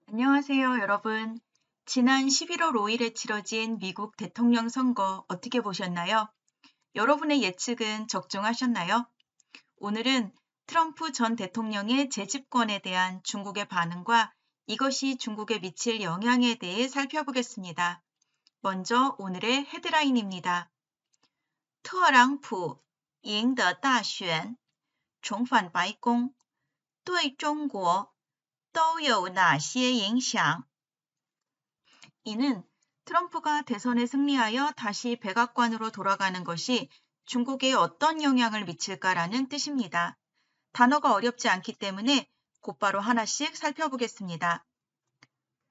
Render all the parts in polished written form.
안녕하세요, 여러분. 지난 11월 5일에 치러진 미국 대통령 선거 어떻게 보셨나요? 여러분의 예측은 적중하셨나요? 오늘은 트럼프 전 대통령의 재집권에 대한 중국의 반응과 이것이 중국에 미칠 영향에 대해 살펴보겠습니다. 먼저 오늘의 헤드라인입니다. 特朗普赢得大选，重返白宫，对中国都有哪些影响？ 이는 트럼프가 대선에 승리하여 다시 백악관으로 돌아가는 것이 중국에 어떤 영향을 미칠까라는 뜻입니다. 단어가 어렵지 않기 때문에 곧바로 하나씩 살펴보겠습니다.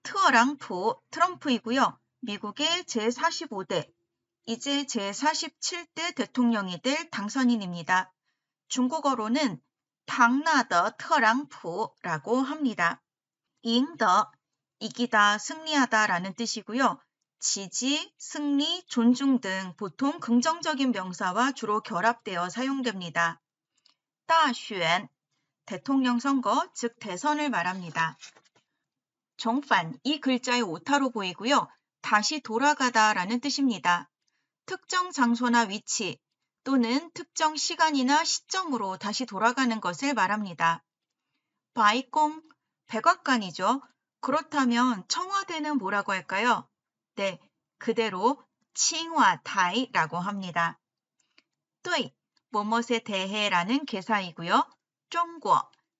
트럼프, 트럼프이고요. 미국의 제45대, 이제 제47대 대통령이 될 당선인입니다. 중국어로는 당나더 트럼프라고 합니다. 잉더, 이기다, 승리하다라는 뜻이고요. 지지, 승리, 존중 등 보통 긍정적인 명사와 주로 결합되어 사용됩니다. 大选, 대통령 선거, 즉 대선을 말합니다. 정판, 이 글자의 오타로 보이고요. 다시 돌아가다라는 뜻입니다. 특정 장소나 위치 또는 특정 시간이나 시점으로 다시 돌아가는 것을 말합니다. 바이공, 백악관이죠. 그렇다면 청와대는 뭐라고 할까요? 네, 그대로 칭화타이라고 합니다. 对, 뭐뭇에 대해라는 개사이고요. 중국,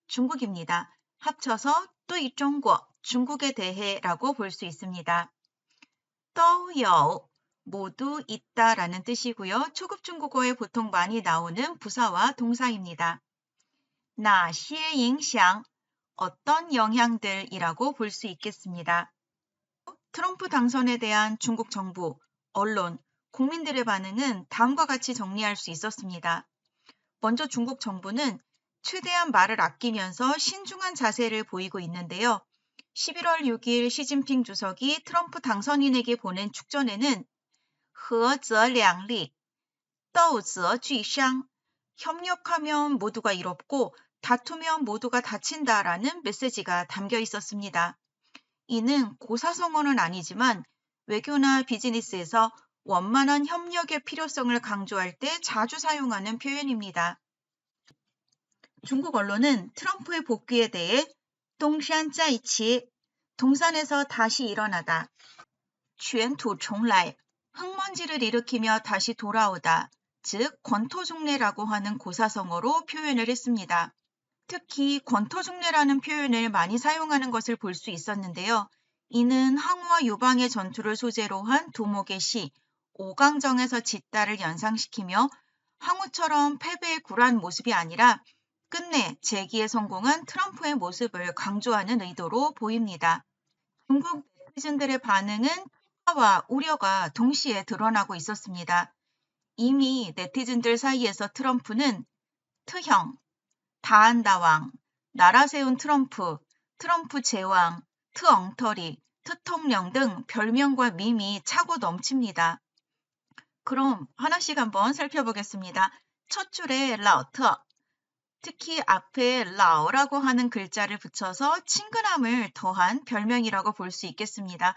중국입니다. 합쳐서 对中国, 중국에 대해라고 볼 수 있습니다. 都有, 모두 있다라는 뜻이고요. 초급 중국어에 보통 많이 나오는 부사와 동사입니다. 哪些影响, 어떤 영향들이라고 볼 수 있겠습니다. 트럼프 당선에 대한 중국 정부, 언론, 국민들의 반응은 다음과 같이 정리할 수 있었습니다. 먼저 중국 정부는 최대한 말을 아끼면서 신중한 자세를 보이고 있는데요. 11월 6일 시진핑 주석이 트럼프 당선인에게 보낸 축전에는 和则两利, 斗则俱伤, 협력하면 모두가 이롭고 다투면 모두가 다친다라는 메시지가 담겨 있었습니다. 이는 고사성어는 아니지만 외교나 비즈니스에서 원만한 협력의 필요성을 강조할 때 자주 사용하는 표현입니다. 중국 언론은 트럼프의 복귀에 대해 동산在一起, 동산에서 다시 일어나다, 卷土重来, 흙먼지를 일으키며 다시 돌아오다, 즉 권토중래라고 하는 고사성어로 표현을 했습니다. 특히 권토중래라는 표현을 많이 사용하는 것을 볼 수 있었는데요. 이는 항우와 유방의 전투를 소재로 한 도목의 시 오강정에서 짓다를 연상시키며 항우처럼 패배에 굴한 모습이 아니라 끝내 재기에 성공한 트럼프의 모습을 강조하는 의도로 보입니다. 중국 네티즌들의 반응은 평가와 우려가 동시에 드러나고 있었습니다. 이미 네티즌들 사이에서 트럼프는 트형, 다한다왕, 나라 세운 트럼프, 트럼프 제왕, 트엉터리, 트통령 등 별명과 밈이 차고 넘칩니다. 그럼 하나씩 한번 살펴보겠습니다. 첫 줄에 라오터, 특히 앞에 라오라고 하는 글자를 붙여서 친근함을 더한 별명이라고 볼 수 있겠습니다.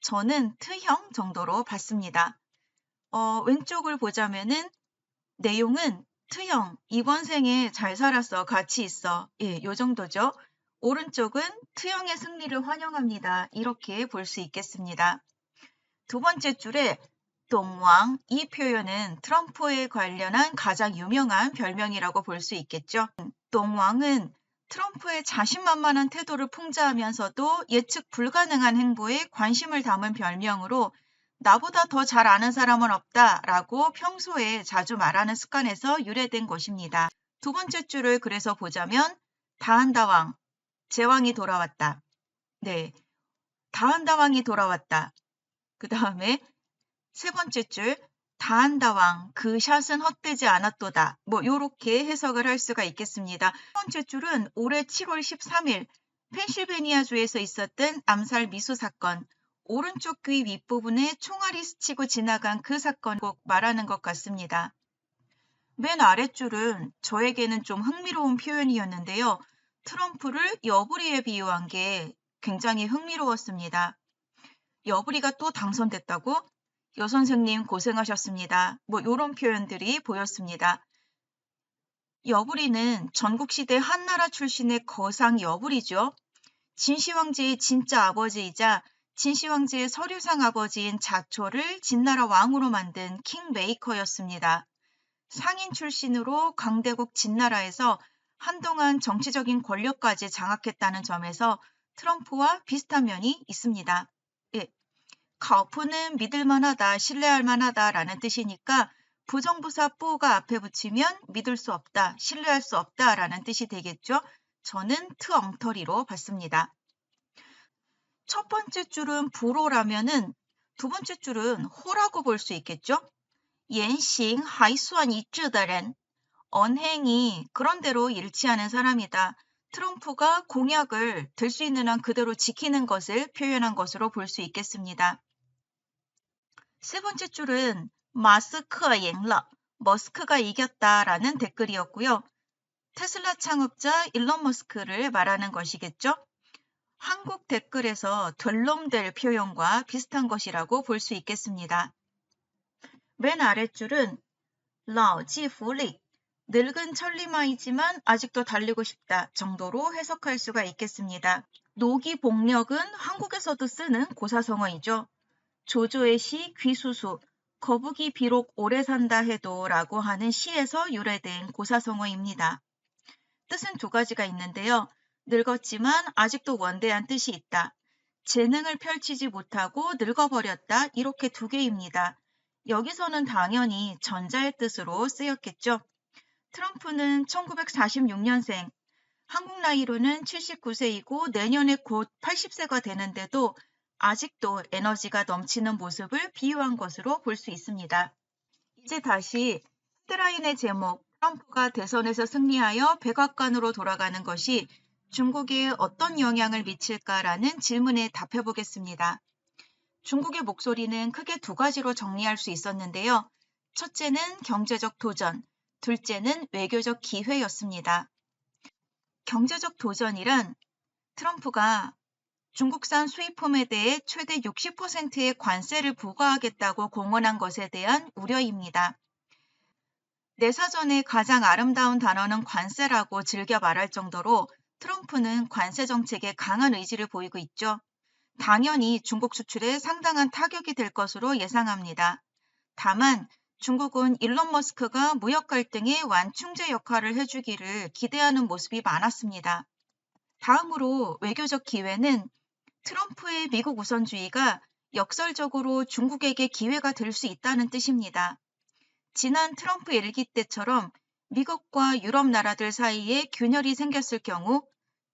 저는 트형 정도로 봤습니다. 왼쪽을 보자면은 내용은 트형, 이번 생에 잘 살았어, 같이 있어. 예, 요 정도죠. 오른쪽은 트형의 승리를 환영합니다. 이렇게 볼 수 있겠습니다. 두 번째 줄에 동왕, 이 표현은 트럼프에 관련한 가장 유명한 별명이라고 볼 수 있겠죠. 동왕은 트럼프의 자신만만한 태도를 풍자하면서도 예측 불가능한 행보에 관심을 담은 별명으로 나보다 더 잘 아는 사람은 없다라고 평소에 자주 말하는 습관에서 유래된 것입니다. 두 번째 줄을 그래서 보자면 다한다왕, 제왕이 돌아왔다. 네, 다한다왕이 돌아왔다. 그 다음에 세 번째 줄, 다한다왕, 그 샷은 헛되지 않았도다. 요렇게 해석을 할 수가 있겠습니다. 세 번째 줄은 올해 7월 13일 펜실베니아주에서 있었던 암살 미수 사건, 오른쪽 귀 윗부분에 총알이 스치고 지나간 그 사건 꼭 말하는 것 같습니다. 맨 아랫줄은 저에게는 좀 흥미로운 표현이었는데요. 트럼프를 여부리에 비유한 게 굉장히 흥미로웠습니다. 여부리가 또 당선됐다고? 여 선생님 고생하셨습니다. 뭐 이런 표현들이 보였습니다. 여부리는 전국시대 한나라 출신의 거상 여부리죠. 진시황제의 진짜 아버지이자 진시황제의 서류상 아버지인 자초를 진나라 왕으로 만든 킹메이커였습니다. 상인 출신으로 강대국 진나라에서 한동안 정치적인 권력까지 장악했다는 점에서 트럼프와 비슷한 면이 있습니다. 예, 가오프는 믿을만하다, 신뢰할만하다라는 뜻이니까 부정부사 뽀가 앞에 붙이면 믿을 수 없다, 신뢰할 수 없다라는 뜻이 되겠죠. 저는 트엉터리로 봤습니다. 첫 번째 줄은 불호라면은 두 번째 줄은 호라고 볼 수 있겠죠. 옌싱 하이수한 이쯔더렌 언행이 그런대로 일치하는 사람이다. 트럼프가 공약을 될 수 있는 한 그대로 지키는 것을 표현한 것으로 볼 수 있겠습니다. 세 번째 줄은 마스크 잉러 머스크가 이겼다라는 댓글이었고요. 테슬라 창업자 일론 머스크를 말하는 것이겠죠. 한국 댓글에서 덜렁댈 표현과 비슷한 것이라고 볼 수 있겠습니다. 맨 아랫줄은 라오지푸리 늙은 천리마이지만 아직도 달리고 싶다 정도로 해석할 수가 있겠습니다. 노기복력은 한국에서도 쓰는 고사성어이죠. 조조의 시 귀수수 거북이 비록 오래 산다 해도 라고 하는 시에서 유래된 고사성어입니다. 뜻은 두 가지가 있는데요. 늙었지만 아직도 원대한 뜻이 있다. 재능을 펼치지 못하고 늙어버렸다. 이렇게 두 개입니다. 여기서는 당연히 전자의 뜻으로 쓰였겠죠. 트럼프는 1946년생, 한국 나이로는 79세이고 내년에 곧 80세가 되는데도 아직도 에너지가 넘치는 모습을 비유한 것으로 볼 수 있습니다. 이제 다시 헤드라인의 제목, 트럼프가 대선에서 승리하여 백악관으로 돌아가는 것이 중국에 어떤 영향을 미칠까라는 질문에 답해 보겠습니다. 중국의 목소리는 크게 두 가지로 정리할 수 있었는데요. 첫째는 경제적 도전, 둘째는 외교적 기회였습니다. 경제적 도전이란 트럼프가 중국산 수입품에 대해 최대 60%의 관세를 부과하겠다고 공언한 것에 대한 우려입니다. 내 사전에 가장 아름다운 단어는 관세라고 즐겨 말할 정도로 트럼프는 관세 정책에 강한 의지를 보이고 있죠. 당연히 중국 수출에 상당한 타격이 될 것으로 예상합니다. 다만 중국은 일론 머스크가 무역 갈등의 완충제 역할을 해주기를 기대하는 모습이 많았습니다. 다음으로 외교적 기회는 트럼프의 미국 우선주의가 역설적으로 중국에게 기회가 될 수 있다는 뜻입니다. 지난 트럼프 일기 때처럼 미국과 유럽 나라들 사이에 균열이 생겼을 경우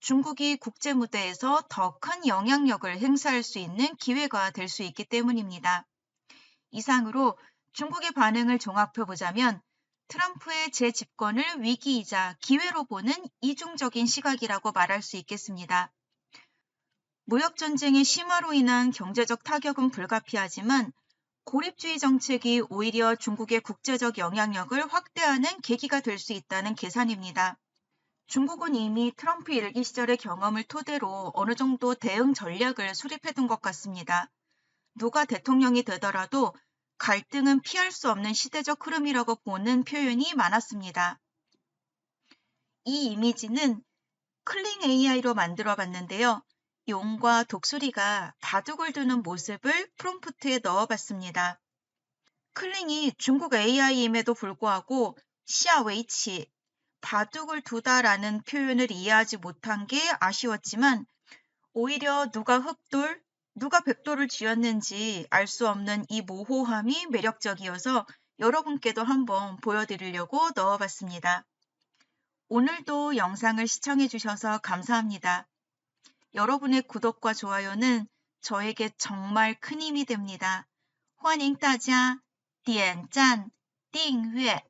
중국이 국제 무대에서 더 큰 영향력을 행사할 수 있는 기회가 될 수 있기 때문입니다. 이상으로 중국의 반응을 종합해 보자면 트럼프의 재집권을 위기이자 기회로 보는 이중적인 시각이라고 말할 수 있겠습니다. 무역전쟁의 심화로 인한 경제적 타격은 불가피하지만 고립주의 정책이 오히려 중국의 국제적 영향력을 확대하는 계기가 될 수 있다는 계산입니다. 중국은 이미 트럼프 일기 시절의 경험을 토대로 어느 정도 대응 전략을 수립해둔 것 같습니다. 누가 대통령이 되더라도 갈등은 피할 수 없는 시대적 흐름이라고 보는 표현이 많았습니다. 이 이미지는 클링 AI로 만들어 봤는데요. 용과 독수리가 바둑을 두는 모습을 프롬프트에 넣어봤습니다. 클링이 중국 AI임에도 불구하고 시아웨이치, 바둑을 두다라는 표현을 이해하지 못한 게 아쉬웠지만 오히려 누가 흑돌, 누가 백돌을 쥐었는지 알 수 없는 이 모호함이 매력적이어서 여러분께도 한번 보여드리려고 넣어봤습니다. 오늘도 영상을 시청해주셔서 감사합니다. 여러분의 구독과 좋아요는 저에게 정말 큰 힘이 됩니다. 欢迎大家点赞订阅